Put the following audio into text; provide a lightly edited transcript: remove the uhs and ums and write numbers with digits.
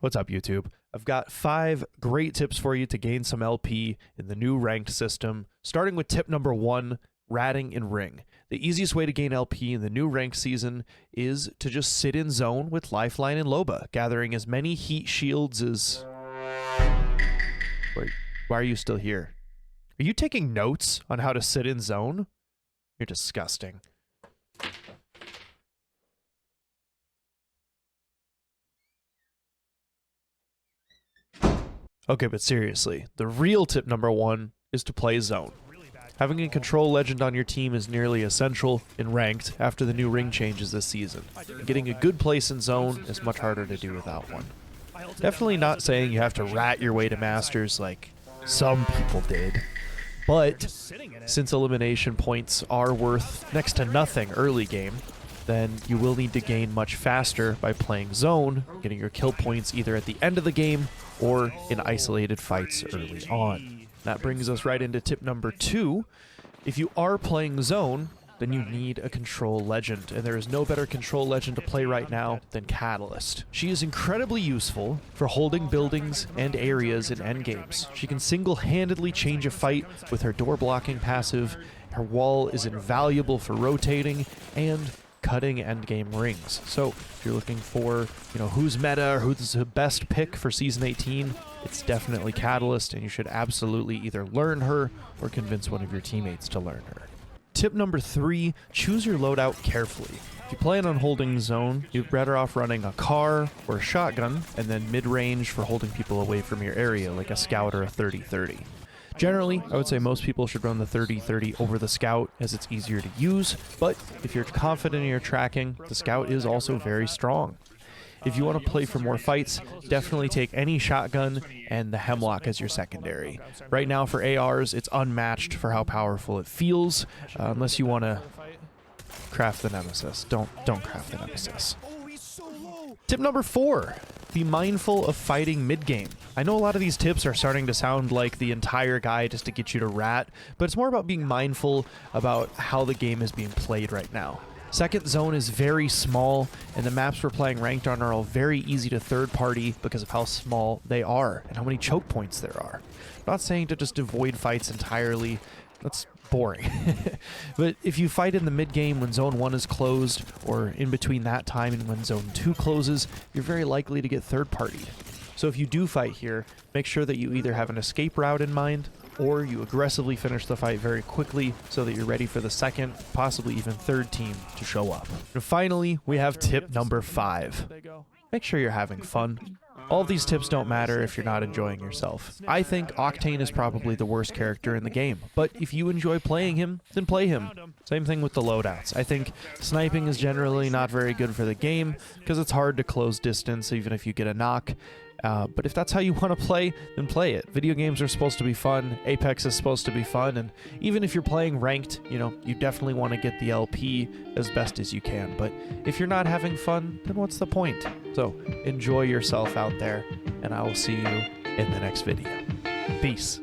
What's up, YouTube? I've got 5 great tips for you to gain some LP in the new ranked system, starting with tip number 1, ratting and ring. The easiest way to gain LP in the new ranked season is to just sit in zone with Lifeline and Loba, gathering as many heat shields as... Wait, why are you still here? Are you taking notes on how to sit in zone? You're disgusting. Okay, but seriously, the real tip number 1 is to play zone. Having a control legend on your team is nearly essential in ranked after the new ring changes this season. Getting a good place in zone is much harder to do without one. Definitely not saying you have to rat your way to Masters like some people did, but since elimination points are worth next to nothing early game, then you will need to gain much faster by playing zone, getting your kill points either at the end of the game or in isolated fights early on. That brings us right into tip number 2. If you are playing zone, then you need a control legend, and there is no better control legend to play right now than Catalyst. She is incredibly useful for holding buildings and areas in endgames. She can single-handedly change a fight with her door blocking passive. Her wall is invaluable for rotating and cutting endgame rings. So if you're looking for, who's meta or who's the best pick for Season 18, it's definitely Catalyst, and you should absolutely either learn her or convince one of your teammates to learn her. Tip number 3, choose your loadout carefully. If you plan on holding zone, you're better off running a car or a shotgun, and then mid-range for holding people away from your area, like a scout or a 30-30. Generally, I would say most people should run the 30-30 over the scout as it's easier to use, but if you're confident in your tracking, the scout is also very strong. If you want to play for more fights, definitely take any shotgun and the Hemlock as your secondary. Right now for ARs, it's unmatched for how powerful it feels, unless you want to craft the Nemesis. Don't craft the Nemesis. Tip number 4, be mindful of fighting mid-game. I know a lot of these tips are starting to sound like the entire guide just to get you to rat, but it's more about being mindful about how the game is being played right now. Second zone is very small, and the maps we're playing ranked on are all very easy to third party because of how small they are and how many choke points there are. I'm not saying to just avoid fights entirely. That's boring. But if you fight in the mid game when zone 1 is closed, or in between that time and when zone 2 closes, you're very likely to get third partied. So if you do fight here, make sure that you either have an escape route in mind, or you aggressively finish the fight very quickly so that you're ready for the second, possibly even third team to show up. And finally, we have tip number 5. Make sure you're having fun. All of these tips don't matter if you're not enjoying yourself. I think Octane is probably the worst character in the game, but if you enjoy playing him, then play him. Same thing with the loadouts. I think sniping is generally not very good for the game because it's hard to close distance even if you get a knock. But if that's how you want to play, then play it. Video games are supposed to be fun. Apex is supposed to be fun. And even if you're playing ranked, you definitely want to get the LP as best as you can. But if you're not having fun, then what's the point? So enjoy yourself out there, and I will see you in the next video. Peace.